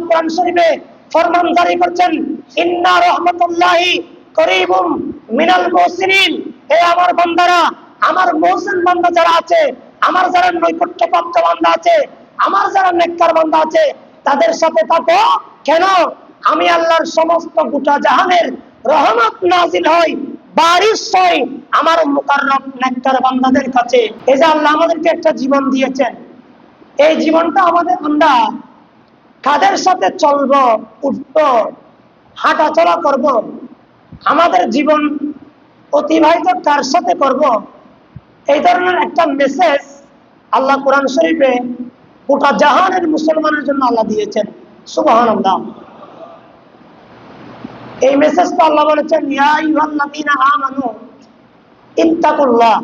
কোরআন শরীফে ফরমান জারি করছেন, ইন্না রাহমাতুল্লাহি করিবুম মিনাল মুহসিনিন। হে আমার বান্দারা, আমার মুহসিন বান্দা যারা আছে, আমার যারা নৈকট্যপ্রাপ্ত বান্দা আছে, আমার যারা নেককার বান্দা আছে, তাদের সাথে থাকো। কেন? আমি আল্লাহর সমস্ত গোটা জাহানের রহমত নাজিল হয়, বারিশ হয় আমার মুকাররম নেককার বান্দাদের কাছে। এই যে আল্লাহ আমাদেরকে একটা জীবন দিয়েছেন, এই জীবনটা আমরা কাদের সাথে চলবো, উঠবো, হাঁটা চলা করব, আমাদের জীবন অতিবাহিত কার সাথে করব, এই ধরনের একটা মেসেজ আল্লাহ কোরআন শরীফে গোটা জাহানের মুসলমানের জন্য আল্লাহ দিয়েছেন। সুবহানাল্লাহ। এই মেসেজটা আল্লাহ বলেছেন, ইয়া আইয়ুহাল্লাযীনা আমানু ইত্তাকুল্লাহ।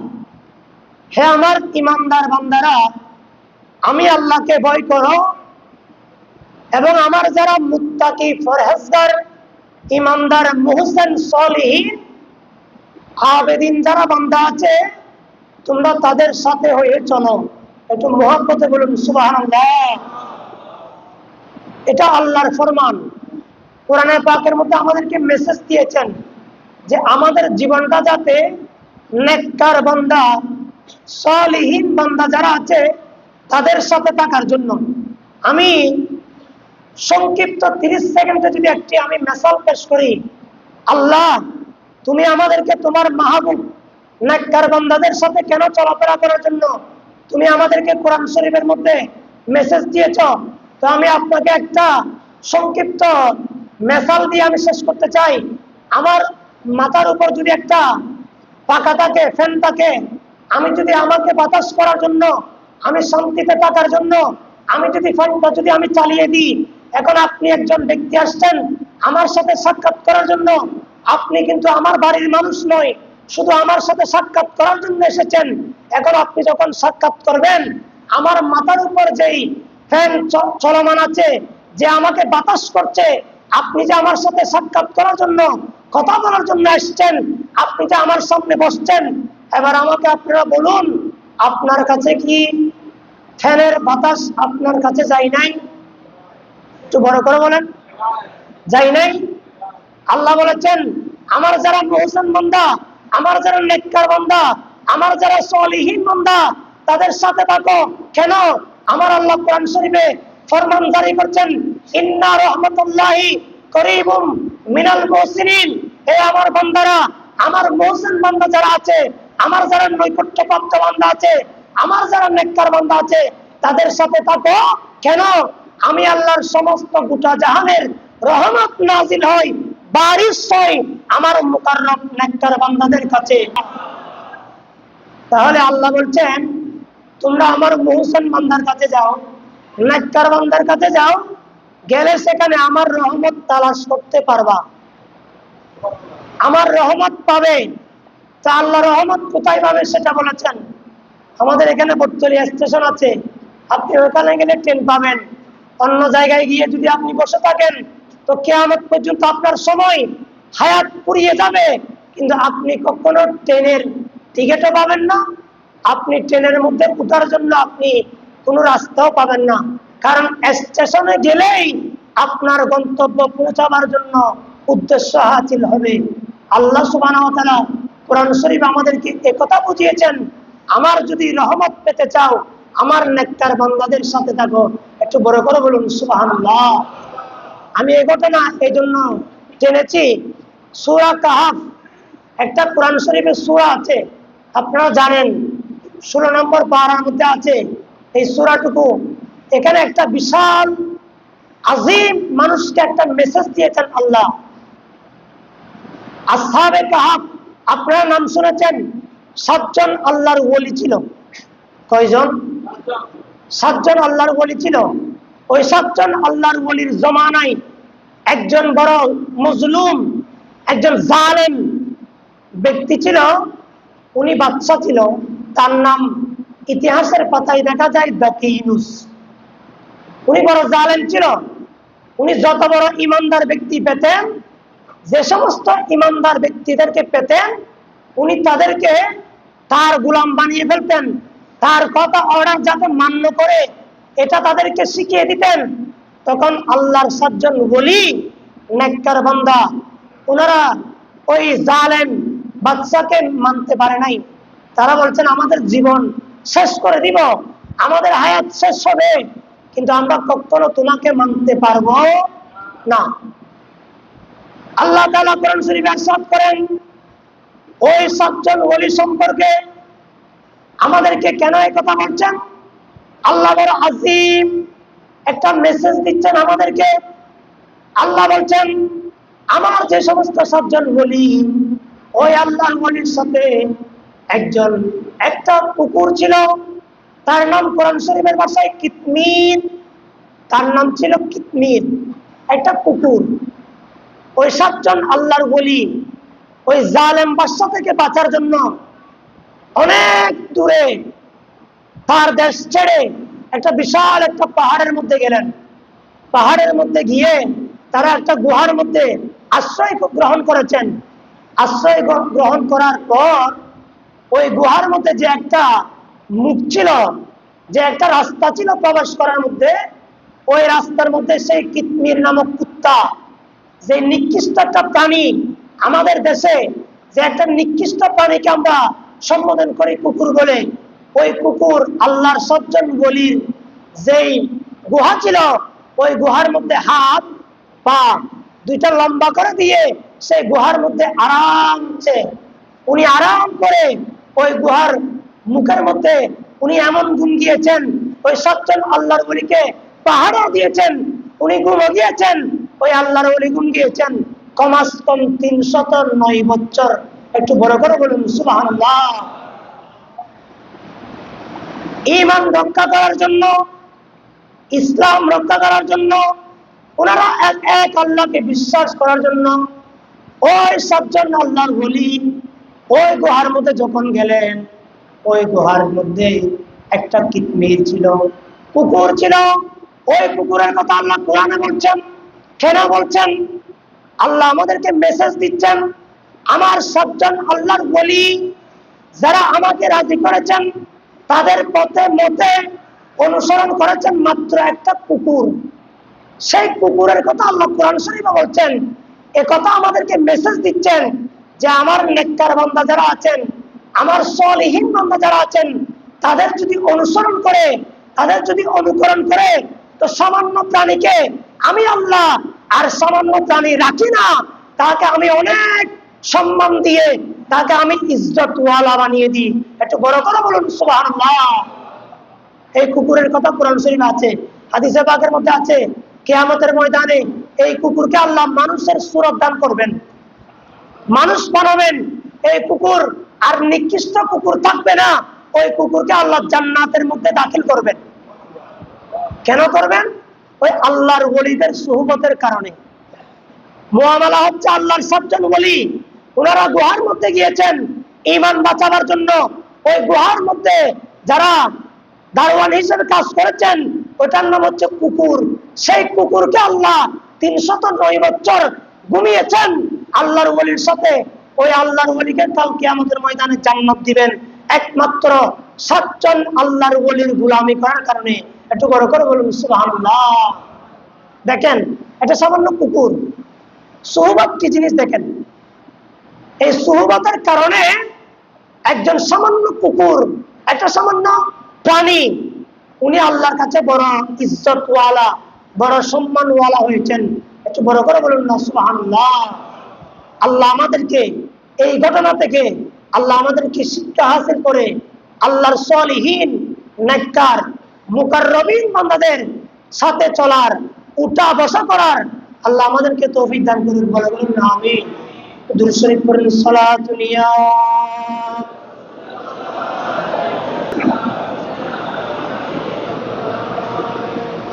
হে আমার ঈমানদার বান্দারা, আমি আল্লাহকে ভয় করো, এবং আমার যারা মুত্তাকি, পরহেজগার, ঈমানদার, মুহসিন, সলিহিন, আবেদিন যারা বান্দা আছে, তোমরা তাদের সাথে হয়ে চলো। একটু মুহাব্বতে বলুন সুবহানাল্লাহ। এটা আল্লাহর ফরমান। কোরআনে পাকের মধ্যে আমাদেরকে মেসেজ দিয়েছেন যে আমাদের জীবনটা যাতে নেককার বান্দা, সলিহিন বান্দা যারা আছে তাদের সাথে থাকার জন্য। আমি সংক্ষিপ্ত 30 সেকেন্ডে যদি একটি আমি মিসাল পেশ করি, আল্লাহ তুমি আমাদেরকে তোমার মাহবুব নেককার বান্দাদের সাথে কেন চলাফেরা করার জন্য তুমি আমাদেরকে কোরআন শরীফের মধ্যে মেসেজ দিয়েছ, তো আমি আপনাকে একটা সংক্ষিপ্ত মিসাল দিয়ে আমি শেষ করতে চাই। আমার মাথার উপর যদি একটা পাখা থাকে, ফ্যান থাকে, আমি যদি আমাকে বাতাস করার জন্য, আমি শান্তিতে থাকার জন্য আমি যদি ফ্যানটা যদি আমি চালিয়ে দিই, এখন আপনি একজন ব্যক্তি আসছেন আমার সাথে সাক্ষাৎ করার জন্য, আপনি কিন্তু আমার বাড়ির মানুষ নয়, শুধু আমার সাথে সাক্ষাৎ করার জন্য এসেছেন। এখন আপনি যখন সাক্ষাৎ করবেন, আমার মাথার উপর যেই ফ্যান চলমান আছে, যে আমাকে বাতাস করছে, আপনি যে আমার সাথে সাক্ষাৎ করার জন্য, কথা বলার জন্য এসেছেন, আপনি যে আমার সামনে বসছেন, এবার আমাকে আপনারা বলুন, আপনার কাছে কি ফ্যানের বাতাস আপনার কাছে যায় নাই? একটু বড় করে বলেন, যায় নাই? আল্লাহ বলেছেন, আমার যারা মুহসিন বান্দা, আমার যারা নেককার বান্দা, আমার যারা সলিহিন বান্দা, তাদের সাথে থাকো। কেন? আমার আল্লাহ কোরআন শরীফে ফরমান জারি করছেন, ইন্না রাহমাতুল্লাহি করিবুম মিনাল মুহসিনিন। হে আমার বান্দারা, আমার মুহসিন বান্দা যারা আছে, আমার যারা নৈকট্যপ্রাপ্ত বান্দা আছে, আমার যারা নেককার বান্দা আছে, তাদের সাথে থাকো। কেন? আমি আল্লাহর সমস্ত গোটা জাহানের রহমত নাজিল হয়, বারিশ হয় আমার মুকাররম নেককার বান্দাদের কাছে। তাহলে আল্লাহ বলছেন, তোমরা আমার মুহসিন বান্দার কাছে যাও, নেককার বান্দার কাছে যাও, গেলে সেখানে আমার রহমত তালাশ করতে পারবা, আমার রহমত পাবে। তা আল্লাহ রহমত কোথায় পাবে সেটা বলেছেন। আমাদের এখানে বটতলী স্টেশন আছে, আপনি ওখানে গেলে ট্রেন পাবেন। অন্য জায়গায় গিয়ে যদি আপনি বসে থাকেন, তো কিয়ামত পর্যন্ত আপনার সময় হায়াত পুড়িয়ে যাবে, কিন্তু আপনি কখনো ট্রেনের টিকিটও পাবেন না, আপনি ট্রেনের মধ্যে উঠার জন্য আপনি কোনো রাস্তাও পাবেন না। কারণ স্টেশনে গেলেই আপনার গন্তব্য পৌঁছাবার জন্য উদ্দেশ্য হাসিল হবে। আল্লাহ সুবহানাহু ওয়া তাআলা কোরআন শরীফ আমাদেরকে একথা বুঝিয়েছেন, আমার যদি রহমত পেতে চাও, আমার নেককার বান্দাদের সাথে থাকো। একটু বড় করে বলুন সুবহানাল্লাহ। আমি এই ঘটনা এই জন্য জেনেছি, সূরা কাহফ একটা কোরআন শরীফের সূরা আছে, আপনারা জানেন 16 নম্বর পারার মধ্যে আছে এই সূরাটুকু। এখানে একটা বিশাল আজিম মানুষকে একটা মেসেজ দিয়েছেন আল্লাহ। আসহাবে কাহফ, আপনারা নাম শুনেছেন, 7 জন আল্লাহর ওলি ছিল। কয়জন? 7 জন আল্লাহর ওলি ছিল। ওই 7 জন আল্লাহর ওলির জমানায় একজন বড় মজলুম, একজন জালেম ব্যক্তি ছিল, উনি বাদশা ছিল। তার নাম ইতিহাসের পাতায় দেখা যায় দাকিয়ানুস। উনি বড় জালেম ছিল। উনি যত বড় ইমানদার ব্যক্তি পেতেন, যে সমস্ত ইমানদার ব্যক্তিদেরকে পেতেন, উনি তাদেরকে তার গোলাম বানিয়ে ফেলতেন। তার কথা অর্ডার যাতে মান্য করে এটা তাদেরকে শিখিয়ে দিতেন। তখন আল্লাহর 7 জন ওলি নেককার বান্দা ওনারা ওই জালেম বাদশাকে মানতে পারে নাই। তারা বলছেন আমাদের জীবন শেষ করে দিব, আমাদের হায়াত শেষ হবে, কিন্তু আমরা কখনো তোমাকে মানতে পারবো না। আল্লাহ তাআলা কোরআন শরীফে ইরশাদ করেন ওই 7 জন ওলি সম্পর্কে আমাদেরকে কেন এই কথা বলছেন? আল্লাহ বড় আজিম একটা মেসেজ দিচ্ছেন আমাদেরকে। আল্লাহ বলছেন আমার যে সমস্ত 7 জন ওলি, ওই আল্লাহর ওলির সাথে একটা কুকুর ছিল, তার নাম কোরআন শরীফের ভাষায় কিতমির, তার নাম ছিল কিতমির, একটা কুকুর। ওই 7 জন আল্লাহর ওলি ওই জালেম বাদশা থেকে বাঁচার জন্য অনেক দূরে তার দেশ ছেড়ে একটা বিশাল একটা পাহাড়ের মধ্যে গেলেন। পাহাড়ের মধ্যে গিয়ে তারা একটা গুহার মধ্যে আশ্রয় গ্রহণ করেছেন। আশ্রয় গ্রহণ করার পর ওই গুহার মধ্যে যে একটা মুখ ছিল, যে একটা রাস্তা ছিল প্রবেশ করার মধ্যে, ওই রাস্তার মধ্যে সেই কিতমির নামক কুত্তা, যে নিকৃষ্ট একটা প্রাণী, আমাদের দেশে যে একটা নিকৃষ্ট প্রাণীকে আমরা সম্বোধন করি কুকুর বলে, ওই কুকুর আল্লাহর 7 জন ওলির যেই গুহা ছিল, ওই গুহার মধ্যে হাত পা দুইটা লম্বা করে দিয়ে সেই গুহার মধ্যে আরামসে উনি আরাম করে ওই গুহার মুখের মধ্যে উনি এমন ঘুম গিয়েছেন, ওই 7 জন আল্লাহর ওলিকে পাহাড়ও দিয়েছেন, উনি ঘুমও গিয়েছেন, ওই আল্লাহর ওলি ঘুম গিয়েছেন কমাস কম 309 বছর। একটু বড় করে বলুন সুবহানাল্লাহ। ঈমান রক্ষা করার জন্য, ইসলাম রক্ষা করার জন্য, ওনারা এক আল্লাহকে বিশ্বাস করার জন্য ওই 7 জন আল্লাহর ওলি ওই গুহার মধ্যে যখন গেলেন, ওই গুহার মধ্যে একটা কিতমির ছিল, কুকুর ছিল। ওই কুকুরের কথা আল্লাহ কোরআনে বলছেন। কেন বলছেন? আল্লাহ আমাদেরকে মেসেজ দিচ্ছেন আমার 7 জন আল্লাহর ওলি যারা আমাকে রাজি করেছেন, তাদের পথে মতে অনুসরণ করেছেন মাত্র একটা কুকুর। সেই কুকুরের কথা আল্লাহ কোরআন শরীফে বলছেন। একথা আমাদেরকে মেসেজ দিচ্ছেন যে আমার নেককার বান্দা যারা আছেন, আমার সলিহীন বান্দা যারা আছেন, তাদের যদি অনুসরণ করে, তাদের যদি অনুকরণ করে, তো সামান্য প্রাণীকে আমি আল্লাহ আর সামান্য প্রাণী রাখি না, তাকে আমি অনেক সম্মান দিয়ে তাকে আমি ইজ্জতওয়ালা বানিয়ে দিই। একটু বড় করে বলুন সুবহানাল্লাহ। এই কুকুরের কথা কোরআন শরীফে আছে, হাদিসে পাকের মধ্যে আছে, কিয়ামতের ময়দানে এই কুকুরকে আল্লাহ মানুষের সূরত দান করবেন, মানুষ বানাবেন। এই কুকুর আর নিকৃষ্ট কুকুর থাকবে না, ওই কুকুরকে আল্লাহ জান্নাতের মধ্যে দাখিল করবেন। কেন করবেন? ওই আল্লাহর ওলিদের সুহবতের কারণে। মুআমালা হচ্ছে আল্লাহর 7 জন ওলি, ওনারা গুহার মধ্যে গিয়েছেন ঈমান বাঁচাবার জন্য। ওই গুহার মধ্যে যারা দারোয়ান হিসেবে কাজ করেছেন, ওটার নাম হচ্ছে কুকুর। সেই কুকুরকে আল্লাহ 309 বছর ঘুমিয়েছেন আল্লাহর ওলির সাথে। ওই আল্লাহর ওলিকে কাল কিয়ামতের ময়দানে জান্নাত দিবেন একমাত্র 7 জন আল্লাহর ওলির গোলামি করার কারণে। একটু বড় করে বলুন সুবহানাল্লাহ। দেখেন, এটা সামান্য কুকুর, সুহবত কি জিনিস দেখেন। এই সুহবতের কারণে একজন সামান্য কুকুর, একটা সামান্য প্রাণী, উনি আল্লাহর কাছে বড় ইজ্জতওয়ালা, বড় সম্মানওয়ালা হয়েছেন। একটু বড় করে বলুন না সুবহানাল্লাহ। আল্লাহ আমাদেরকে এই ঘটনা থেকে আল্লাহ আমাদেরকে শিক্ষা হাসিল করে আল্লাহর সলিহীন নেককার মুকাররবিন বান্দাদের সাথে চলার, উঠা বসা করার আল্লাহ আমাদেরকে তৌফিক দান করুন। বলে বলুন আমিন। দুরূদ শরীফ পড়ুন। সালাতুল ইয়া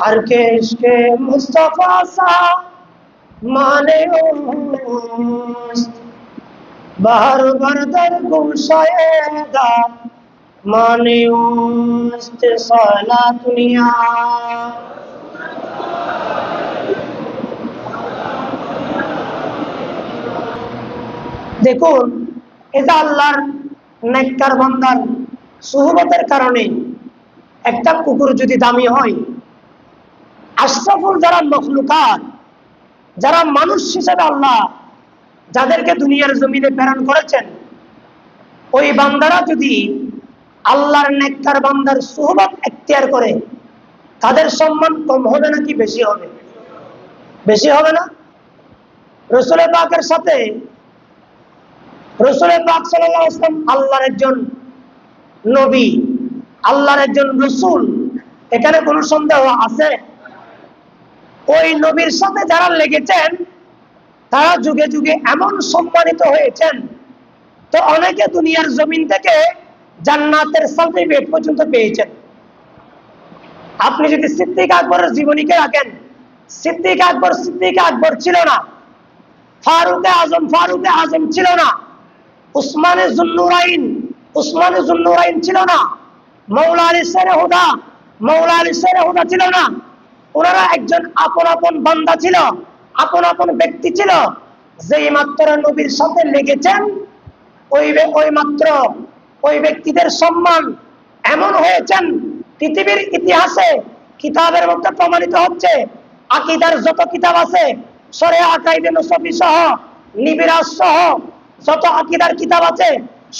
हर के इश्क़े मुस्तफा सा माने बाहर बरदर गुमशायदा माने साला दुनिया। দেখুন, এটা আল্লাহর নেককার বান্দার সুহবতের কারণে একটা কুকুর যদি দামি হয়, আশরাফুল যারা মখলুকাত, যারা মানুষ হিসেবে আল্লাহ যাদেরকে দুনিয়ার জমিনে প্রেরণ করেছেন, ওই বান্দারা যদি আল্লাহর নেককার বান্দার সুহবত এখতিয়ার করে, তাদের সম্মান কম হবে নাকি বেশি হবে? বেশি হবে না? রসুল পাকের সাথে রসুল পাক সাল্লাল্লাহু আলাইহি ওয়াসাল্লাম আল্লাহর একজন নবী, আল্লাহর একজন রসুল, এখানে কোনো সন্দেহ আছে? ওই নবীর সাথে যারা লেগেছেন তারা যুগে যুগে এমন সম্মানিত হয়েছেন, তো অনেকে দুনিয়ার জমিন থেকে জান্নাতের সার্টিফিকেট পর্যন্ত পেয়েছেন। আপনি যদি সিদ্দিক আকবরের জীবনীকে রাখেন, সিদ্দিক আকবর ছিল না, ফারুকে আজম ছিল না, উসমানে জুন্নুরাইন ছিল না, মৌলা আলী শেরে হুদা ছিল না। ওনারা একজন আপন আপন বান্দা ছিল, আপন আপন ব্যক্তি ছিল। যেই মাত্র নবীর সাথে লেগেছেন, ওই মাত্র ওই ব্যক্তিদের সম্মান এমন হয়েছেন, পৃথিবীর ইতিহাসে কিতাবের মধ্যে প্রমাণিত হচ্ছে। আকীদার যত কিতাব আছে, শরিয়া আকাইদে নসফি সহ, নিবিরাজ সহ যত আকীদার কিতাব আছে,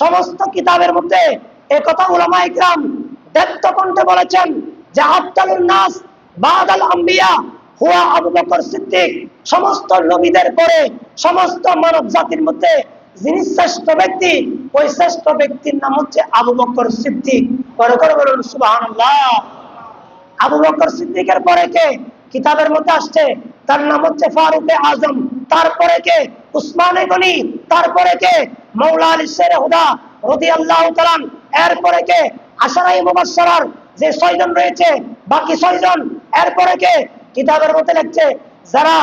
সমস্ত কিতাবের মধ্যে একথা উলামায়ে কিরাম ব্যক্ত কণ্ঠে বলেছেন যে আফদালুন নাস বাদাল আম্বিয়া হুয়া আবু বকর সিদ্দিক। সমস্ত নবীদের পরে, সমস্ত মানব জাতির মধ্যে যিনি শ্রেষ্ঠ ব্যক্তি, ওই শ্রেষ্ঠ ব্যক্তির নাম হচ্ছে আবু বকর সিদ্দিক। করে করে বলুন সুবহানাল্লাহ। আবু বকর সিদ্দিকের পরে কে? কিতাবের মধ্যে আসছে তার নাম হচ্ছে ফারুকে আজম। তারপরে কে? উসমানে গনি। তারপরে কে? মৌলা আলী শেরে হুদা রাদিয়াল্লাহু তাআলা। এরপরে কে? আশারায়ে মুবাশশারার যে 6 জন রয়েছে, বাকি 6 জন। এরপরে কে? কিতাবের মধ্যে লিখছে যারা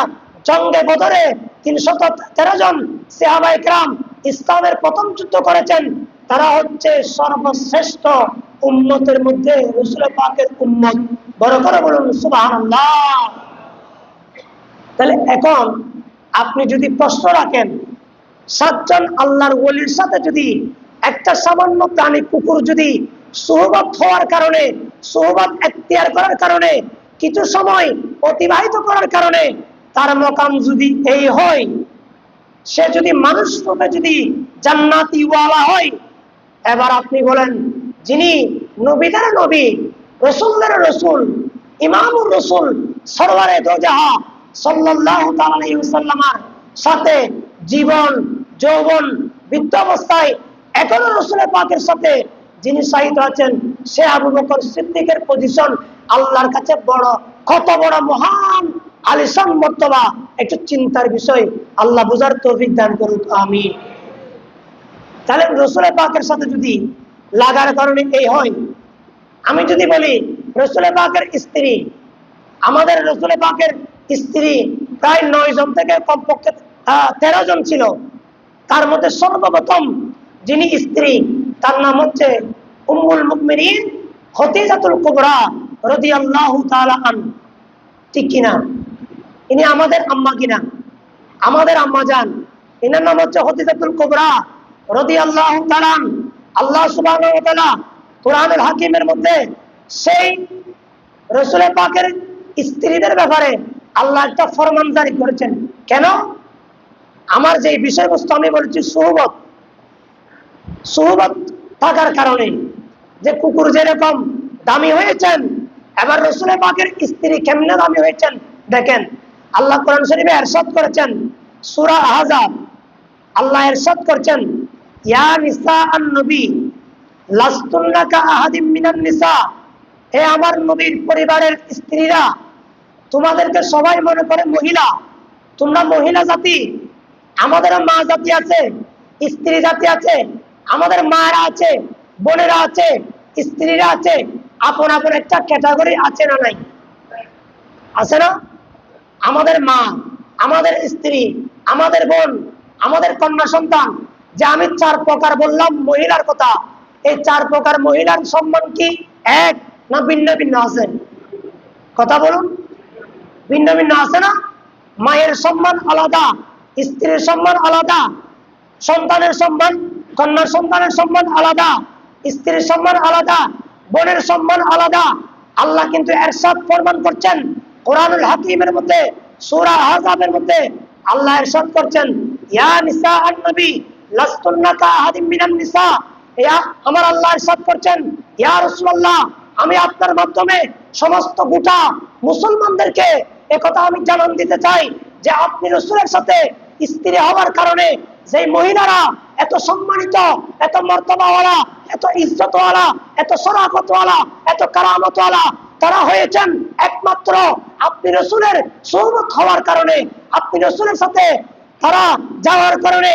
জঙ্গে বদরে 313 জন সাহাবায়ে কেরাম ইসলামের প্রথম যুদ্ধ করেছেন, তারা হচ্ছে সর্বশ্রেষ্ঠ উম্মতের মধ্যে রাসূল পাকের উম্মত। বড় করে বলুন সুবহানাল্লাহ। তাহলে এখন আপনি যদি প্রশ্ন রাখেন, 7 জন আল্লাহর ওলির সাথে যদি একটা সামান্য প্রাণী কুকুর যদি সুহবত হওয়ার কারণে, সুহবত এখতিয়ার করার কারণে, কিছু সময় অতিবাহিত করার কারণে তার মকাম যদি এই হয়, সে যদি মানুষ রূপে যদি জান্নাতি ওয়ালা হয়, এবার আপনি বলেন যিনি নবীদের নবী, রাসূলদের রাসূল, ইমামুর রাসূল সরওয়ারে দো জাহাঁ সাল্লাল্লাহু তাআলা আলাইহি ওয়াসাল্লামের সাথে জীবন যৌবন বৃদ্ধ অবস্থায় এখনো রাসূল পাকের সাথে যিনি শাহিদ আছেন, সে আবু বকর সিদ্দিকের পজিশন আল্লাহর কাছে বড়, কত বড় মহান আলিশান মর্তবা, একটু চিন্তার বিষয়। আল্লাহ বুঝার তৌফিক দান করুন, আমিন। তাহলে রাসূল পাকের সাথে যদি লাগার কারণে এই হয়, আমি যদি বলি রাসূল পাকের স্ত্রী, আমাদের রাসূল পাকের স্ত্রী প্রায় 9 জন থেকে কমপক্ষে 13 জন ছিল। তার মধ্যে সর্বপ্রথম যিনি স্ত্রী, তার নাম হচ্ছে উম্মুল মুমিনিন খদিজাতুল কুবরা রাদিয়াল্লাহু তাআলা আনহা। ঠিক কিনা? ইনি আমাদের আম্মা কিনা? আমাদের আম্মা জান। এনার নাম হচ্ছে খদিজাতুল কুবরা রাদিয়াল্লাহু তাআলা। আল্লাহ সুবহানাহু ওয়া তাআলা কোরআনুল হাকিমের মধ্যে সেই রাসূল পাকের স্ত্রীদের ব্যাপারে আল্লাহ একটা ফরমান জারি করেছেন। কেন? আমার যে বিষয়বস্তু আমি বলছি সুহবত থাকার কারণে, যে কুকুর যেরকম দামি হয়েছেন, এবার রাসূল পাকের স্ত্রী কেমনে দামি হয়েছেন দেখেন। আল্লাহ কোরআন শরীফে ইরশাদ করেছেন, সূরা আহজাব, আল্লাহ ইরশাদ করেছেন, ইয়া নিসা আন-নবী লাস্তুন্না কা আহাদিম মিনান নিসা। হে আমার নবীর পরিবারের স্ত্রীরা, তোমাদেরকে সবাই মনে করে মহিলা, তোমরা মহিলা জাতি। আমাদের মা জাতি আছে, স্ত্রী জাতি আছে, আমাদের মায়েরা আছে, বোনেরা আছে, স্ত্রীরা আছে, আপন আপন একটা ক্যাটাগরি আছে না নাই? আছে না? আমাদের মা, আমাদের স্ত্রী, আমাদের বোন, আমাদের কন্যা সন্তান। যে আমি 4 প্রকার বললাম মহিলার কথা, এই 4 প্রকার মহিলার সম্মান কি এক না ভিন্ন ভিন্ন আছে? কথা বলুন। ভিন্ন ভিন্ন আছে না? মায়ের সম্মান আলাদা, স্ত্রীর সম্মান আলাদা, সন্তানের সম্মান, কন্যা সন্তানের সম্মান আলাদা, স্ত্রীর সম্মান আলাদা, বোনের সম্মান আলাদা। আল্লাহ কিন্তু ইরশাদ ফরমান করছেন, কোরআনুল হাকিমের মধ্যে সূরা আহজাবের মধ্যে আল্লাহ ইরশাদ করছেন, ইয়া নিসা আন-নবী লাস্তুন্না কাআহাদিম মিনান নিসা। ইয়া আমার আল্লাহ ইরশাদ করছেন, ইয়া রাসূলুল্লাহ, আমি আপনার মাধ্যমে সমস্ত গোটা মুসলমানদেরকে একথা আমি জানান দিতে চাই যে আপনি রাসূলের সাথে স্ত্রী হওয়ার কারণে যে মহিলারা এত সম্মানিত, এত মর্তবাওয়ালা, এত ইজ্জতওয়ালা, এত শরাফতওয়ালা, এত কারামতওয়ালা, তারা হয়েছেন একমাত্র আপনি রাসূলের সুহবত হওয়ার কারণে, আপনি রাসূলের সাথে তারা যাওয়ার কারণে,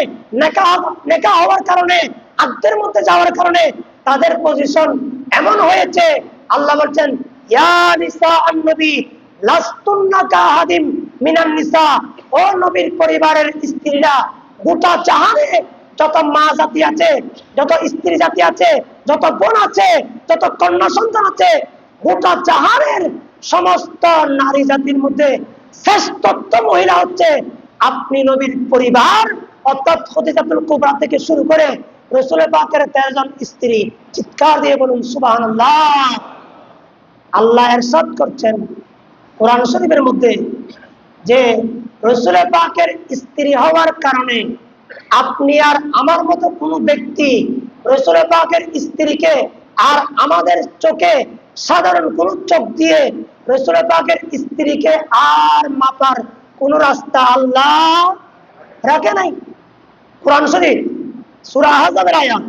নেকাহ হওয়ার কারণে, আকদের মধ্যে যাওয়ার কারণে তাদের পজিশন এমন হয়েছে। আল্লাহ বলছেন, ইয়া নিসা আন-নবী লাস্তুন্না কাআহাদিম মিনান নিসা। ও নবীর পরিবারের স্ত্রীরা, গোটা জাহানে যত মা জাতি আছে, যত স্ত্রী জাতি আছে, যত বোন আছে, যত কন্যা সন্তান আছে, গোটা জাহানের সমস্ত নারী জাতির মধ্যে শ্রেষ্ঠত্ব মহিলা হচ্ছে আপনি নবীর পরিবার, অর্থাৎ খদিজাতুল কুবরা থেকে শুরু করে রাসূল পাকের 13 জন স্ত্রী। চিৎকার দিয়ে বলুন সুবহানাল্লাহ। আল্লাহ ইরশাদ করছেন কোরআন শরীফের মধ্যে যে রাসূল পাকের স্ত্রী হওয়ার কারণে আপনি আর আমার মতো কোনো ব্যক্তি রাসূল পাকের স্ত্রীকে আর আমাদের চোখে সাধারণ কোন চোখ দিয়ে রাসূল পাকের স্ত্রীকে আর মাপার কোন রাস্তা আল্লাহ রাখে নাই। কোরআন শরীফ সূরা আহজাবের আয়াত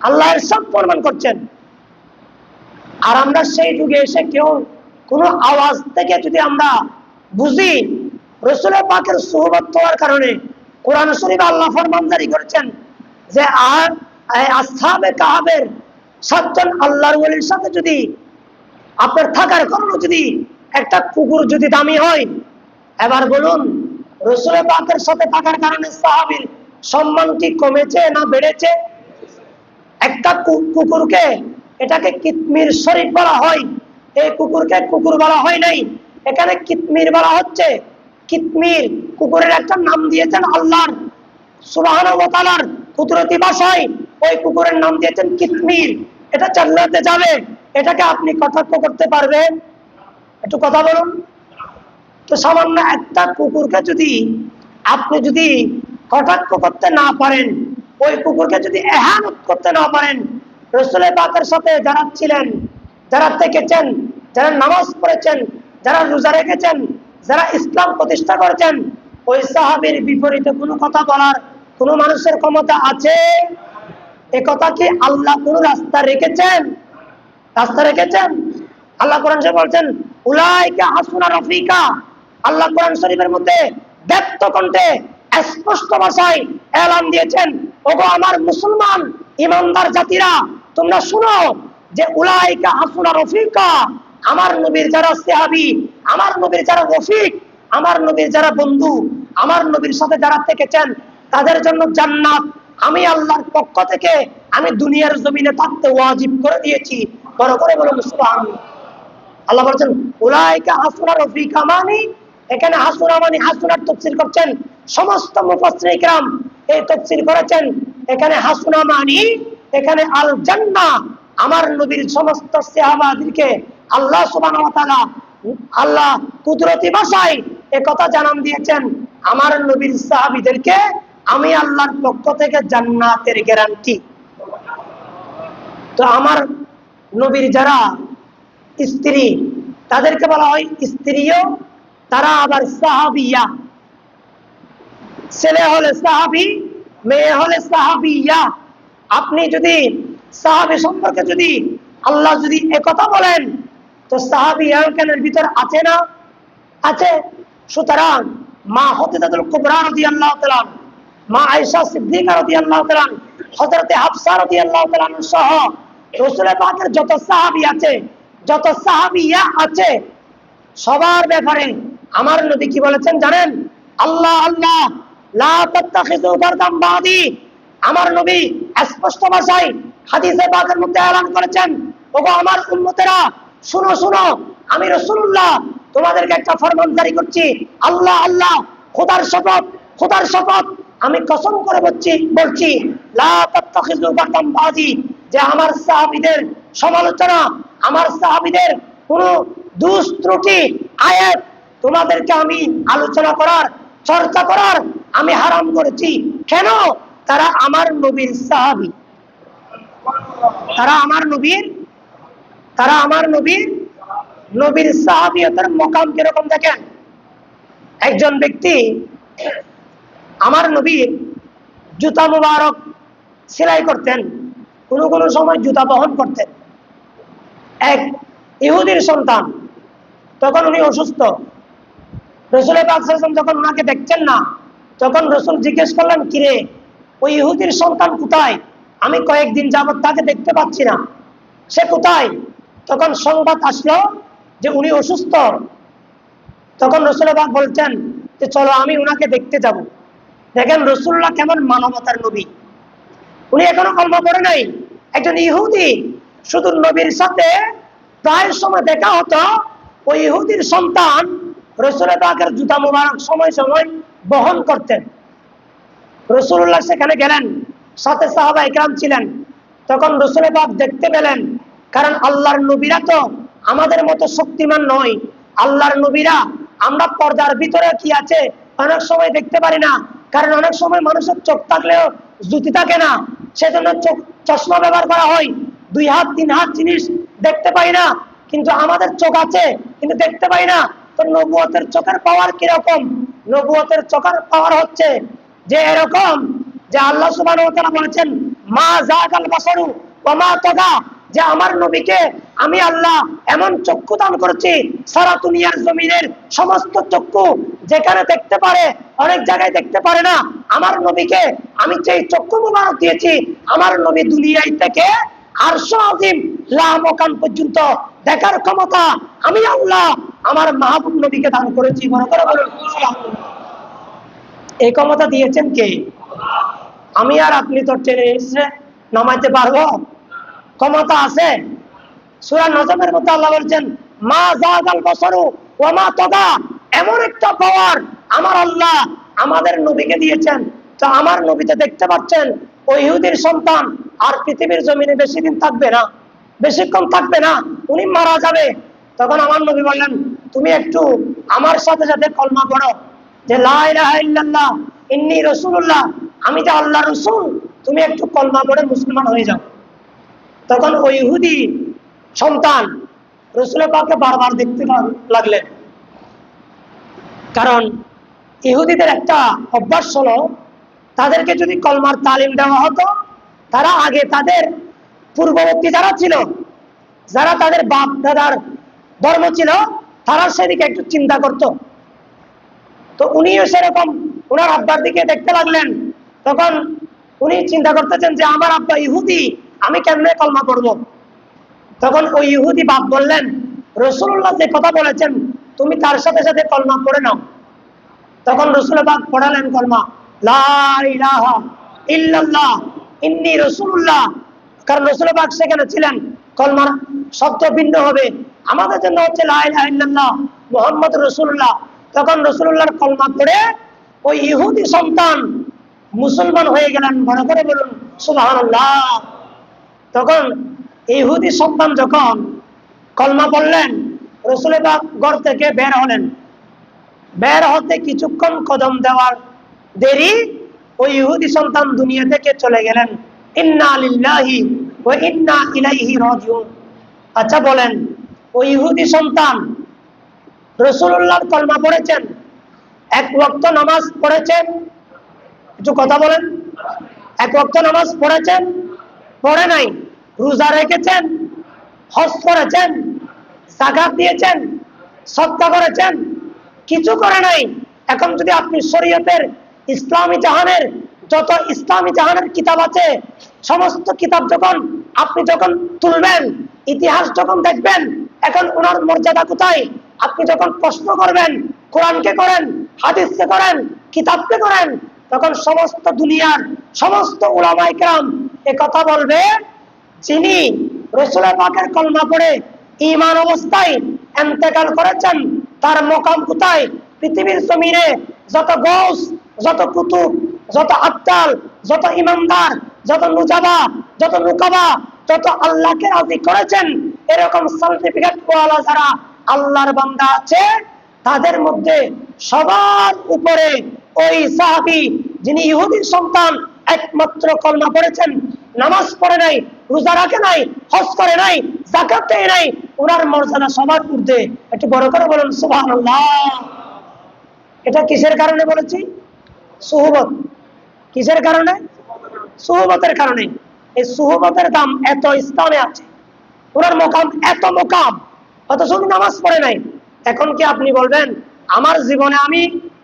আল্লাহ ইরশাদ প্রমাণ করছেন। আর আমরা সেই যুগে এসে কেউ কোনো আওয়াজ থেকে যদি আমরা বুঝি রাসূল পাকের সুহবত হওয়ার কারণে, কোরআন শরীফ আল্লাহ ফরমান জারি করেছেন যে আসহাবে কাহাবের 7 জন আল্লাহর ওলির সাথে যদি আপনার থাকার কারণে যদি একটা কুকুর যদি দামি হয়, এবার বলুন রাসূল পাকের সাথে থাকার কারণে সাহাবীর সম্মান কি কমেছে না বেড়েছে? একটা কুকুরকে, এটাকে কিতমির শরীফ বলা হয়, এই কুকুরকে কুকুর বলা হয় নাই, এখানে কিতমির বলা হচ্ছে। কিতমির কুকুরের একটা নাম দিয়েছেন আল্লাহ সুবহানাহু ওয়া তাআলার কুদরতি ভাষায়, ওই কুকুরের নাম দিয়েছেন কিতমির। এটা জান্নাতে যাবে, এটাকে আপনি কটাক্ষ করতে পারবেন? একটু কথা বলুন তো। সামান্য একটা কুকুরকে যদি আপনি যদি কটাক্ষ করতে না পারেন, ওই কুকুরকে যদি ইহানত করতে না পারেন, রাসূল পাকের সাথে যারা ছিলেন, যারা থেকেছেন, যারা নামাজ পড়েছেন, যারা রোজা রেখেছেন, যারা ইসলাম প্রতিষ্ঠা করেছেন, ওই সাহাবীর বিপরীতে কোনো কথা বলার কোন মানুষের ক্ষমতা আছে? এ কথা কি আল্লাহ কোন রাস্তা রেখেছেন? রাস্তা রেখেছেন? আল্লাহ কোরআন শরীফে বলছেন, উলাইকা হাসুনা রফিকা। আল্লাহ কোরআন শরীফের মধ্যে ব্যক্ত কণ্ঠে স্পষ্ট ভাষায় এলান দিয়েছেন, ওগো আমার মুসলমান ইমানদার জাতিরা, তোমরা শুনো যে উলাইকা হাসুনা রফিকা, আমার নবীর যারা সাহাবী, আমার নবীর যারা রফিক, আমার নবীর যারা বন্ধু, আমার নবীর সাথে যারা থেকেছেন, তাদের জন্য জান্নাত আমি আল্লাহর পক্ষ থেকে আমি দুনিয়ার জমিনে থাকতে ওয়াজিব করে দিয়েছি। বড় করে বলুন সুবহানাল্লাহ। আল্লাহ বলেন উলাইকা হাসুনা রফিকা, মানে এখানে হাসুনা মানে হাসুনার তাফসীর করছেন সমস্ত মুফাসসিরিন কিরাম, এই তাফসীর করেছেন এখানে হাসুনা মানে এখানে আল জান্নাহ। আমার নবীর সমস্ত সাহাবাদেরকে আল্লাহ সুবহানাহু ওয়া তাআলা আল্লাহ কুদরতি ভাষায় একথা জানান দিয়েছেন, আমার নবীর সাহাবীদেরকে আমি আল্লাহর পক্ষ থেকে জান্নাতের গ্যারান্টি। তো আমার নবীর যারা স্ত্রী, তাদেরকে বলা হয় স্ত্রীও, তারা আবার সাহাবিয়া। ছেলে হলে সাহাবি, মেয়ে হলে সাহাবিয়া। আপনি যদি সাহাবী সম্পর্কে যদি আল্লাহ যদি একথা বলেন, তো সাহাবিয়ানের ভিতর আছে না? আছে। সুতরাং মা খদিজাতুল কুবরা রাদিয়াল্লাহু তাআলা, মা আয়েশা সিদ্দিকা রাদিয়াল্লাহু তাআলা, হযরত হাফসা রাদিয়াল্লাহু তাআলা সহ রাসূল পাকের যত সাহাবী আছে, যত সাহাবিয়া আছে, সবার ব্যাপারে আমার নবী কি বলেছেন জানেন? আল্লাহ আল্লাহ লা তাত্তাখিযু ফারদাম বাদি। আমার নবী স্পষ্ট ভাষায় হাদিসে পাকের মধ্যে এলান করেছেন, ওগো আমার উম্মতেরা শুনো শুনো, আমি রাসূলুল্লাহ তোমাদেরকে একটা ফরমান জারি করছি। আল্লাহ আল্লাহ, খোদার শপথ, খোদার শপথ, আমি কসম করে বলছি লা তাত্তাখিযু ফারদাম বাদি, যে আমার সাহাবীদের সমালোচনা, আমার সাহাবীদের কোনো দুষ ত্রুটি আয়াত তোমাদেরকে আমি আলোচনা করার, চর্চা করার আমি হারাম করেছি। কেন? তারা আমার নবীর সাহাবী, তারা আমার নবীর সাহাবিয়তের মকাম কিরকম দেখেন। একজন ব্যক্তি আমার নবীর জুতা মুবারক সেলাই করতেন, কোনো কোনো সময় জুতা বহন করতেন। এক ইহুদির সন্তান, তখন উনি অসুস্থ। রসুল পাক সাল্লাল্লাহু আলাইহি ওয়াসাল্লাম যখন ওনাকে দেখছেন না, তখন রসুল জিজ্ঞেস করলেন, কিরে ওই ইহুদির সন্তান কোথায়? আমি কয়েকদিন যাবত তাকে দেখতে পাচ্ছি না, সে কোথায়? তখন সংবাদ আসলো যে উনি অসুস্থ। তখন রসুল পাক বলছেন যে চলো আমি উনাকে দেখতে যাব। দেখেন রসুল্লাহ কেমন মানবতার নবী। উনি এখনো কলমা পড়ে নাই, একজন ইহুদি, শুধু নবীর সাথে প্রায় সময় দেখা হতো। ওই ইহুদির সন্তান রসুল পাকের জুতা মুবারক সময় সময় বহন করতেন। রসুল্লাহ সেখানে গেলেন, সাথে সাহাবা ইকরাম ছিলেন। তখন রসুল পাক দেখতে পেলেন, কারণ আল্লাহর নবীরা তো আমাদের মতো শক্তিমান নয়। আল্লাহর নবীরা আমরা পর্দার ভিতরে কি আছে অনেক সময় দেখতে পারি না, কারণ অনেক সময় মানুষের চোখ থাকলেও জ্যোতি থাকে না, সেজন্য চশমা ব্যবহার করা হয়। 2 হাত 3 হাত জিনিস দেখতে পাই না, কিন্তু আমাদের চোখ আছে কিন্তু দেখতে পাই না। তো নবুয়তের চোখের পাওয়ার কিরকম? নবুয়তের চোখের পাওয়ার হচ্ছে যে এরকম, যে আল্লাহ সুবহানাহু ওয়া তাআলা বলেছেন মা যাগাল বাসারু ওয়া মা তাগা, যে আমার নবীকে আমি আল্লাহ এমন চক্ষু দান করেছি, সারা দুনিয়ার জমিনের সমস্ত চক্ষু যেখানে দেখতে পারে অনেক জায়গায় দেখতে পারে না। আমার নবীকে আমি যেই চক্ষু মুবারক দিয়েছি, আমার নবী দুনিয়ায় থেকে আরশ আজিম লা মাকান পর্যন্ত দেখার ক্ষমতা আমি আল্লাহ আমার মাহবুব নবীকে দান করেছি। মনে করে বলুন সুবহানাল্লাহ। এই ক্ষমতা দিয়েছেন কে? আমি আর আপনি তো টেনে এসে নামাইতে পারবো? ক্ষমতা আছে? সূরা নজমের মধ্যে আল্লাহ বলছেন মা যাগাল বাসারু ওয়া মা তাগা, এমন একটা পাওয়ার আমার আল্লাহ আমাদের নবীকে দিয়েছেন। তো আমার নবীতে দেখতে পাচ্ছেন ওই ইহুদির সন্তান আর পৃথিবীর জমিনে বেশি দিন থাকবে না, বেশিক্ষণ থাকবে না, উনি মারা যাবে। তখন আমার নবী বললেন তুমি একটু আমার সাথে সাথে কলমা পড়ো যে লা ইলাহা ইল্লাল্লাহ ইন্নী রাসূলুল্লাহ, আমি যে আল্লাহ রসুল, তুমি একটু কলমা পড়ে মুসলমান হয়ে যাও। তখন ওই ইহুদি সন্তান রসুল পাককে বারবার দেখতে লাগলেন, কারণ ইহুদিদের একটা অভ্যাস হলো তাদেরকে যদি কলমার তালিম দেওয়া হতো, তারা আগে তাদের পূর্ববর্তী যারা ছিল, যারা তাদের বাপ দাদার ধর্ম ছিল, তারা সেদিকে একটু চিন্তা করত। তো উনিও সেরকম ওনার আব্বার দিকে দেখতে লাগলেন। তখন উনি চিন্তা করতেছেন যে আমার আব্বা ইহুদি, আমি কেমনে কলমা পড়বো। তখন ওই ইহুদি বাপ বললেন রাসূলুল্লাহ যে কথা বলেছেন তুমি তার সাথে সাথে কলমা পড়ে নাও। তখন রাসূল পাক পড়ালেন কলমা লা ইলাহা ইল্লাল্লাহ ইন্নী রাসূলুল্লাহ। কারণ রাসূল পাক সেখানে ছিলেন, কলমার শব্দ ভিন্ন হবে, আমাদের জন্য হচ্ছে লা ইলাহা ইল্লাল্লাহ মুহাম্মদুর রাসূলুল্লাহ। তখন রাসূলুল্লাহর কলমা পড়ে ওই ইহুদি সন্তান মুসলমান হয়ে গেলেন। বড় করে বলুন সুবহানাল্লাহ। তখন ইহুদি সন্তান যখন কলমা পড়লেন, রাসূল পাক ঘর থেকে বের হলেন। বের হতে কিছুক্ষণ কদম দেওয়ার দেরি, ওই ইহুদি সন্তান দুনিয়া থেকে চলে গেলেন। ইন্না লিল্লাহি ওয়া ইন্না ইলাইহি রাজিউন। আচ্ছা বলেন, ওই ইহুদি সন্তান রাসূলুল্লাহর কলমা পড়েছেন, এক ওয়াক্ত নামাজ পড়েছেন? একটু কথা বলেন। এক ওয়াক্ত নামাজ পড়েছেন? পড়ে নাই। রোজা রেখেছেন? হজ করেছেন? যাকাত দিয়েছেন? সদকা করেছেন? কিছু করে নাই। এখন যদি আপনি শরীয়তের ইসলামী জাহানের যত ইসলামী জাহানের কিতাব আছে, সমস্ত কিতাব যখন আপনি যখন তুলবেন, ইতিহাস যখন দেখবেন, এখন ওনার মর্যাদা কোথায়? আপনি যখন প্রশ্ন করবেন, কোরআনকে করেন, হাদিসকে করেন, কিতাবকে করেন, তখন সমস্ত দুনিয়ার সমস্ত উলামায়ে কেরাম এ কথা বলবে, যিনি রাসূল পাকের কলমা পড়ে ঈমান অবস্থায় ইন্তেকাল করেছেন, তার মকাম কোথায়? পৃথিবীর জমিনে যত গৌস, যত কুতুব, যত আব্দাল, যত ইমানদার, যত নুজাবা, যত নুকাবা, যত আল্লাহকে রাজি করেছেন, এরকম সার্টিফিকেট ওয়ালা যারা আল্লাহর বান্দা আছে, তাদের মধ্যে সবার উপরে ওই সাহাবী যিনি ইহুদির সন্তান, একমাত্র কলমা পড়েছেন, নামাজ পড়ে নাই, রোজা রাখে নাই, হজ করে নাই, যাকাত দেয় নাই, ওনার মর্যাদা সবার ঊর্ধ্বে। একটু বড় করে বলুন সুবহানাল্লাহ। এটা কিসের কারণে বলেছি? সুহবত। কিসের কারণে? সুহবতের কারণে। এই সুহবতের দাম এত স্থানে আছে, ওনার মোকাম এত মোকাম, অথচ উনি নামাজ পড়ে নাই। এখন কি আপনি বলবেন আমার জীবনে আমি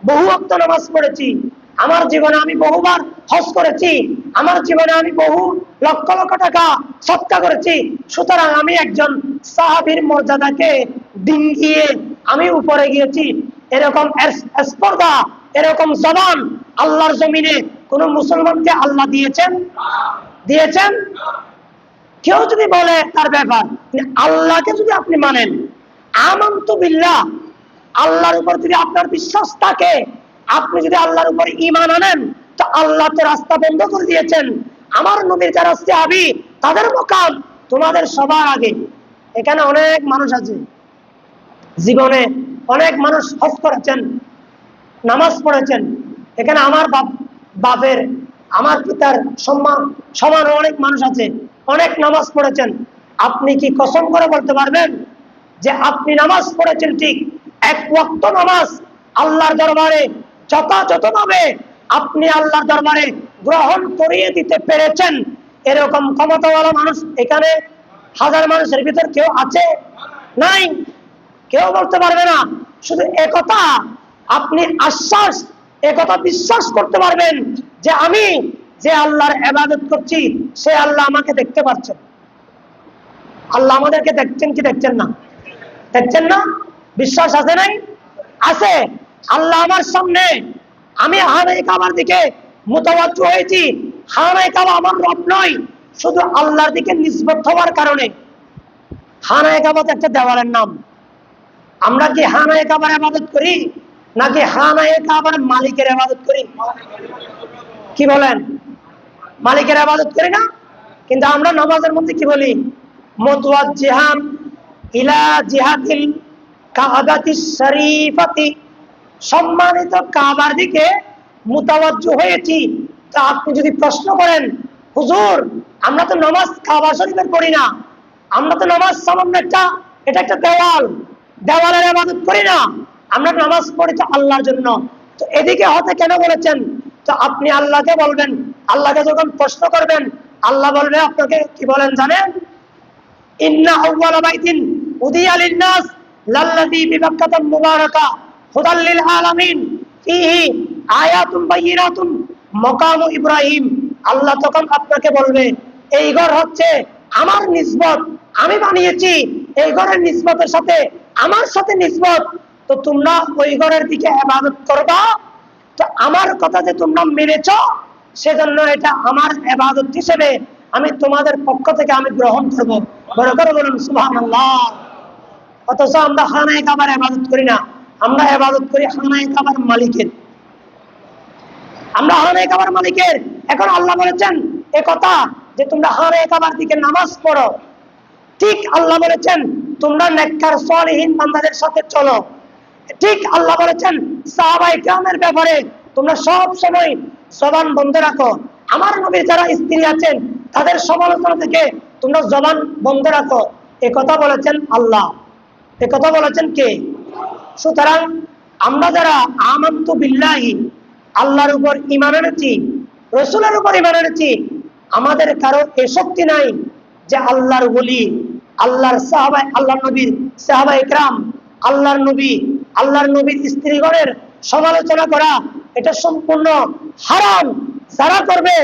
বহু ওয়াক্ত নামাজ পড়েছি, আমার জীবনে আমি বহুবার হজ করেছি, আমার জীবনে আমি বহু লক্ষ লক্ষ টাকা সৎকা করেছি, সুতরাং আমি একজন সাহাবীর মর্যাদাকে ডিঙ্গিয়ে আমি উপরে গিয়েছি, এরকম স্পর্ধা, এরকম জবান আল্লাহর জমিনে কোন মুসলমানকে আল্লাহ দিয়েছেন? দিয়েছেন? কেউ যদি বলে তার ব্যাপার, আল্লাহকে যদি আপনি মানেন, আমানতু বিল্লাহ, আল্লাহর উপর যদি আপনার বিশ্বাস থাকে, আপনি যদি আল্লাহর উপর ঈমান আনেন, তো আল্লাহ তো রাস্তা বন্ধ করে দিয়েছেন। আমার নবীর যারা সাহাবী, তাদের মোকাম তোমাদের সবার আগে। এখানে অনেক মানুষ আছে, জীবনে অনেক মানুষ হজ করেছেন, নামাজ পড়েছেন। এখানে আমার বাপের, আমার পিতার সম্মান সমান অনেক মানুষ আছে, অনেক নামাজ পড়েছেন। আপনি কি কসম করে বলতে পারবেন যে আপনি নামাজ পড়েছেন ঠিক এক ওয়াক্ত নামাজ আল্লাহর দরবারে যথাযথভাবে আপনি আল্লাহর দরবারে গ্রহণ করিয়ে দিতে পেরেছেন? এরকম ক্ষমতাওয়ালা মানুষ এখানে হাজার মানুষের ভিতর কেউ আছে? নাই, কেউ বলতে পারবে না। শুধু একথা আপনি আশ্বাস, একথা বিশ্বাস করতে পারবেন যে আমি যে আল্লাহর ইবাদত করছি সে আল্লাহ আমাকে দেখতে পাচ্ছেন। আল্লাহ আমাদেরকে দেখছেন কি দেখছেন না? দেখছেন না? বিশ্বাস আছে নাই? আছে। আল্লাহ আমার সামনে, আমি খানায়ে কাবার দিকে মুতাওয়াজ্জু হয়েছি। খানায়ে কাবা আমার রব নয়, শুধু আল্লাহর দিকে নিসবত হওয়ার কারণে। খানায়ে কাবা তো একটা দেওয়ালের নাম। আমরা কি খানায়ে কাবার ইবাদত করি নাকি খানায়ে কাবার মালিকের ইবাদত করি? কি বলেন? মালিকের ইবাদত করি না? কিন্তু আমরা নামাজের মধ্যে কি বলি? মুতাওয়াজ্জিহান ইলা জিহাতিল কাবাতিশ শরীফাতি, সম্মানিত কাবার দিকে মুতাওয়াজ্জু হয়েছি। তো আপনি যদি প্রশ্ন করেন, হুজুর আমরা তো নামাজ কাবা শরীফের পড়ি না, আমরা তো নামাজ সামান্য একটা, এটা একটা দেওয়াল, দেওয়ালের ইবাদত করি না, আমরা নামাজ পড়ি তো আল্লাহর জন্য, তো এদিকে হতে কেন বলেছেন? তো আপনি আল্লাহকে বলবেন, আল্লাহকে যখন প্রশ্ন করবেন, আল্লাহ বলবে আপনাকে কি বলেন জানেন? ইন্না আউওয়ালা বাইতিন উদিয়া লিন-নাস লাল্লাযী বিবাক্কাতা মুবারাকা হুদাল লিল আলামিন ফীহি আয়াতুন বাইয়িনাতুন মাকামু ইব্রাহিম। আল্লাহ তখন আপনাকে বলবে এই ঘর হচ্ছে আমার নিসবত, আমি বানিয়েছি, এই ঘরের নিসবতের সাথে আমার সাথে নিসবত, তো তোমরা ওই ঘরের দিকে ইবাদত করবা। তো আমার কথা যে তোমরা মেনেছো, সেজন্য এটা আমার ইবাদত হিসেবে আমি তোমাদের পক্ষ থেকে আমি গ্রহণ করব। বড় করে বলুন সুবহানাল্লাহ। অথচ আমরা খানায়ে কাবার ইবাদত করি না, আমরা ইবাদত করি খানায়ে কাবার মালিকের। আমরা খানায়ে কাবার মালিকের। এখন আল্লাহ বলেছেন এই কথা যে তোমরা খানায়ে কাবার দিকে নামাজ পড়ো, ঠিক আল্লাহ বলেছেন তোমরা নেককার সালেহীন বান্দাদের সাথে চলো, ঠিক আল্লাহ বলেছেন সাহাবায়ে কিরামের ব্যাপারে তোমরা সব সময় জবান বন্ধ রাখো। আমার নবীর যারা স্ত্রী আছেন তাদের সমালোচনা থেকে তোমরা জবান বন্ধ রাখো, এই কথা বলেছেন আল্লাহ। এই কথা বলেছেন কে? সুতরাং আমরা যারা আমানতু বিল্লাহি, আল্লাহর উপর ঈমান এনেছি, রাসূলের উপর ঈমান এনেছি, আমাদের কারো এই শক্তি নাই যে আল্লাহর ওলি, আল্লাহর সাহাবা, আল্লাহর নবীর সাহাবায়ে কিরাম, আল্লাহর নবী, আল্লাহর নবীর স্ত্রীগণের সমালোচনা করা এটা সম্পূর্ণ হারাম। যারা করবে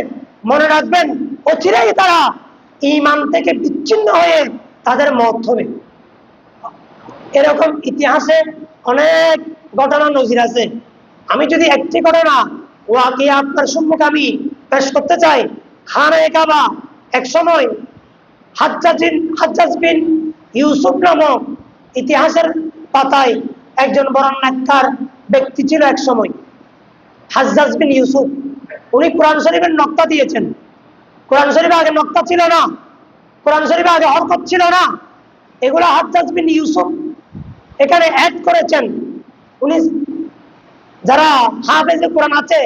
মনে রাখবেন অচিরেই তারা ঈমান থেকে বিচ্ছিন্ন হয়ে তাদের মওত হবে। এরকম ইতিহাসে অনেক ঘটনা নজির আছে। আমি যদি একটি ঘটনা ওয়াকিয়া আপনার সম্মুখে আমি পেশ করতে চাই। খানায়ে কাবা এক সময় হাজ্জাজ বিন ইউসুফ নামক ইতিহাসের পাতায় একজন বড় নেককার ব্যক্তি ছিল এক সময়, হাজ্জাজ বিন ইউসুফ। উনি কোরআন শরীফের নকতা দিয়েছেন। কোরআন শরীফে আগে নকতা ছিল না, কোরআন শরীফে আগে হরকত ছিল না, এগুলো হাজ্জাজ বিন ইউসুফ এখানে অ্যাড করেছেন, উনি যারা হাফেজে কোরআন আছে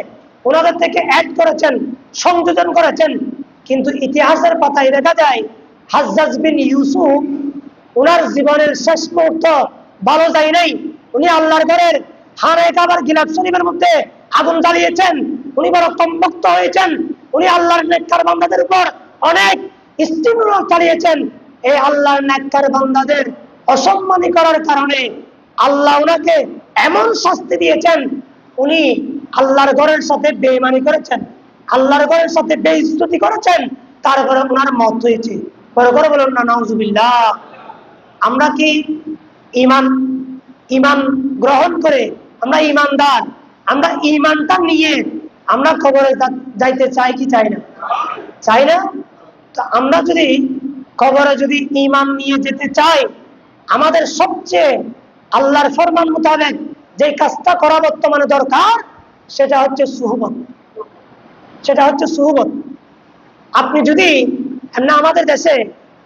ওনাদের থেকে অ্যাড করেছেন, সংযোজন করেছেন। কিন্তু ইতিহাসের পাতায় দেখা যায় হাজ্জাজ বিন ইউসুফ ওনার জীবনের শেষ মুহূর্ত ভালো যায় নাই। উনি আল্লাহর ঘরের খানায়ে কাবার গিলাফ শরীফের মধ্যে আগুন জ্বালিয়েছেন, উনি বড় কমবক্ত হয়েছেন, উনি আল্লাহর নেককার বান্দাদের উপর অনেক ইস্তিমূল চালিয়েছেন। এই আল্লাহর নেককার বান্দাদের অসম্মানী করার কারণে আল্লাহ ওনাকে এমন শাস্তি দিয়েছেন, উনি আল্লাহর ঘরের সাথে বেঈমানি করেছেন, আল্লাহর ঘরের সাথে বেইজ্জতি করেছেন, তারপরে ওনার মত হয়েছে। পরে করে বলুন না নাউজুবিল্লাহ। আমরা কি ইমান ইমান গ্রহণ করে আমরা ইমানদার, আমরা ইমানটা নিয়ে আমরা কবরে যাইতে চাই কি চাই না? চাই না? তো আমরা যদি কবরে যদি ইমান নিয়ে যেতে চাই, আমাদের সবচেয়ে আল্লাহর ফরমান মোতাবেক যে কাজটা করা বর্তমানে দরকার সেটা হচ্ছে সুহবত। সেটা হচ্ছে সুহবত। আপনি যদি আমাদের দেশে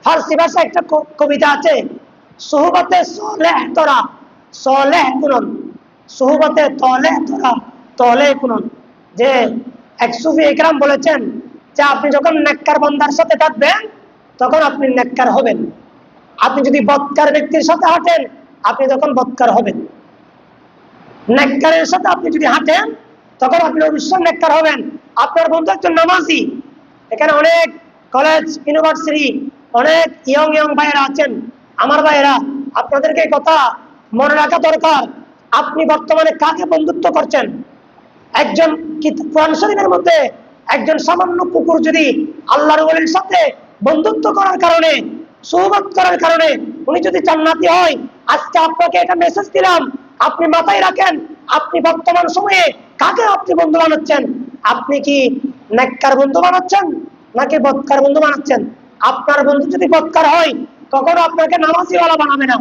ফার্সি ভাষা একটা কবিতা আছে, সুহবতে সলেহ তোরা সলেহ কুনন, সুহবতে তলেহ তোরা তলেহ কুনন। যে এক সুফি ইকরাম বলেছেন যে আপনি যখন নেককার বান্দার সাথে থাকবেন তখন আপনি নেককার হবেন, আপনি যদি বদকার ব্যক্তির সাথে হাঁটেন আপনি তখন বদকার হবেন। নেককারের সাথে আপনি যদি হাঁটেন তখন আপনি অবশ্যই নেককার হবেন। আপনার বন্ধু একজন নামাজি, এখানে অনেক কলেজ ইউনিভার্সিটি অনেক ইয়ং ভাইয়েরা আছেন। আমার ভাইয়েরা, আপনাদেরকে কথা মনে রাখা দরকার, আপনি বর্তমানে কাকে বন্ধুত্ব করছেন? একজন কোরআন শরীফের মধ্যে একজন সামান্য কুকুর যদি আল্লাহর ওলির সাথে বন্ধুত্ব করার কারণে, সুহবত করার কারণে উনি যদি জান্নাতি হয়, আজকে আপনাকে এটা মেসেজ দিলাম, আপনি মাথায় রাখেন, আপনি বর্তমান সময়ে কাকে আপনি বন্ধু বানাচ্ছেন? আপনি কি নেককার বন্ধু বানাচ্ছেন নাকি বদকার বন্ধু বানাচ্ছেন? আপনার বন্ধু যদি বদকার হয় কখনো আপনাকে নামাজিওয়ালা বানাবে না,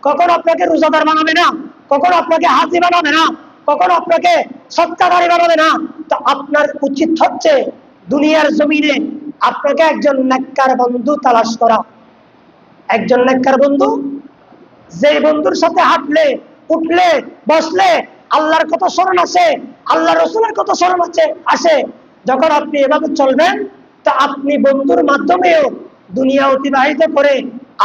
কখনো আপনাকে রোজাদার বানাবে না, কখনো আপনাকে হাজি বানাবে না, কখনো আপনাকে সৎকারী বানাবে না। তো আপনার উচিত হচ্ছে দুনিয়ার জমিনে আপনাকে একজন নেককার বন্ধু তালাশ করা। একজন নেককার বন্ধু, যে বন্ধুর সাথে হাঁটলে উঠলে বসলে আল্লাহর কথা স্মরণ আসে, আল্লাহ রসুলের কথা স্মরণ আসে, যখন আপনি এভাবে চলবেন তো আপনি বন্ধুর মাধ্যমেও দুনিয়া অতিবাহিত করে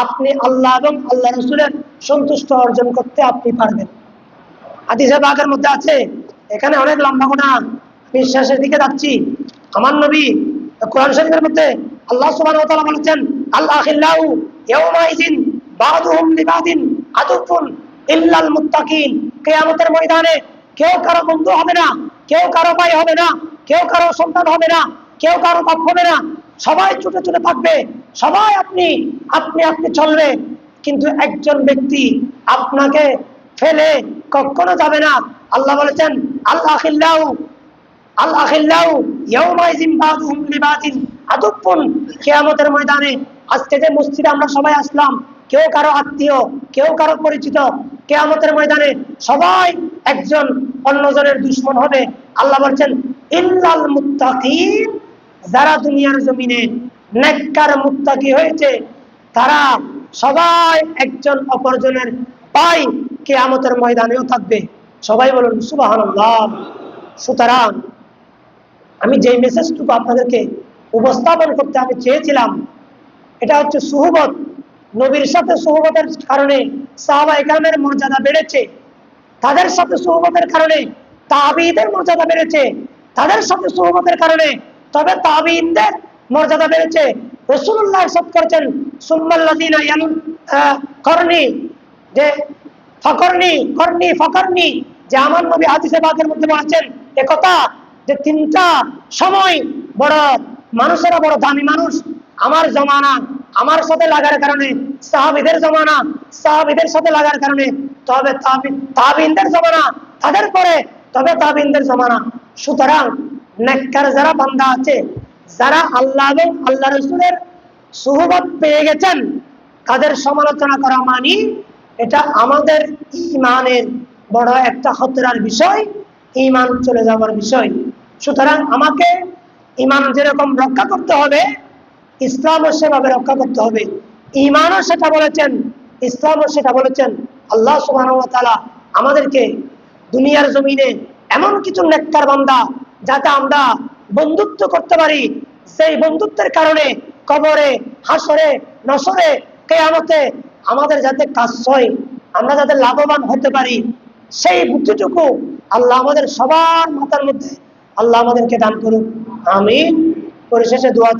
আপনি আল্লাহ এবং আল্লাহ রসুলের সন্তুষ্ট অর্জন করতে আপনি পারবেন। হাদিসে পাকের মধ্যে আছে, এখানে অনেক লম্বা গোনা, আমি শেষের দিকে যাচ্ছি। আমার নবী কোরআন শরীফের মধ্যে আল্লাহ সুবহানাহু ওয়া তাআলা বলেছেন, আল্লাহ আখিল্লাহু ইয়াউমাইযিন বাদুহুম লিবাদিন আদুফুন ইল্লাল মুত্তাকিন। কিয়ামতের ময়দানে কেউ কারো বন্ধু হবে না, কেউ কারো ভাই হবে না, কেউ কারো সন্তান হবে না, কেউ কারো বাপ হবে না, সবাই ছুটে ছুটে থাকবে, সবাই আপনি আপনি আপনি চলবে। কিন্তু একজন ব্যক্তি আপনাকে ফেলে কখনো যাবে না। আল্লাহ বলেছেন, আল্লাহ আখিল্লাহু আল্লাহ আখিল্লাহু ইয়াউমাইযিন বাদুহুম লিবাদিন আদুফুন। কিয়ামতের ময়দানে আজকে যে মসজিদে আমরা সবাই আসলাম, কেউ কারো আত্মীয়, কেউ কারো পরিচিত, কিয়ামতের ময়দানে সবাই একজন অন্যজনের দুশমন হবে। আল্লাহ বলছেন, ইল্লাল মুত্তাকিন, যারা দুনিয়ার জমিনে নেককার মুত্তাকি হয়েছে তারা সবাই একজন অপরজনের পাই কিয়ামতের ময়দানেও থাকবে। সবাই বলুন সুবহানাল্লাহ। সুতরাং আমি যে মেসেজটুকু আপনাদেরকে উপস্থাপন করতে আমি চেয়েছিলাম এটা হচ্ছে সুহবত। নবীর সাথে সুহবতের কারণে সাহাবায়ে কেরামের মর্যাদা বেড়েছে, তাদের সাথে সুহবতের কারণে তাবিঈদের মর্যাদা বেড়েছে, তাদের সাথে সুহবতের কারণে তবে তাবিঈনদের মর্যাদা বেড়েছে। রাসূলুল্লাহ ইরশাদ করেছেন, সুম্মাল্লাযিনা ইয়ালুন করনি, যে ফকরনি করনি ফকরনি, যে আমার নবী হাদিসে পাকের মধ্যে বলেছেন একথা যে তিনটা সময় বড় মানুষেরা বড় দামি মানুষ আমার জমানা, আমার সাথে লাগার কারণে, সাহাবীদের জমানা, সাহাবীদের সাথে লাগার কারণে, তবে তাবিঈনদের জমানা, তাদের পরে তবে তাবিঈনদের জমানা। সুতরাং নেককার যারা বান্দা আছে, যারা আল্লাহ এবং আল্লাহ রাসূলের সুহবত পেয়ে গেছেন, তাদের সমালোচনা করা মানে এটা আমাদের ঈমানের বড় একটা খতরার বিষয়, ঈমান চলে যাওয়ার বিষয়। সুতরাং আমাকে ঈমান যেরকম রক্ষা করতে হবে, ইসলামও সেভাবে রক্ষা করতে হবে। ঈমানও সেটা বলেছেন, ইসলামও সেটা বলেছেন। আল্লাহ সুবহানাহু ওয়া তাআলা আমাদেরকে দুনিয়ার জমিনে এমন কিছু নেককার বান্দা যাতে আমরা বন্ধুত্ব করতে পারি, সেই বন্ধুত্বের কারণে কবরে, হাসরে, নসরে, কিয়ামতে আমাদের যাতে কাজ হয়, আমরা যাতে লাভবান হতে পারি, সেই বুদ্ধিটুকু আল্লাহ আমাদের সবার মাথার মধ্যে আল্লাহ আমাদেরকে দান করুন। আমিন। পরিশেষে দোয়া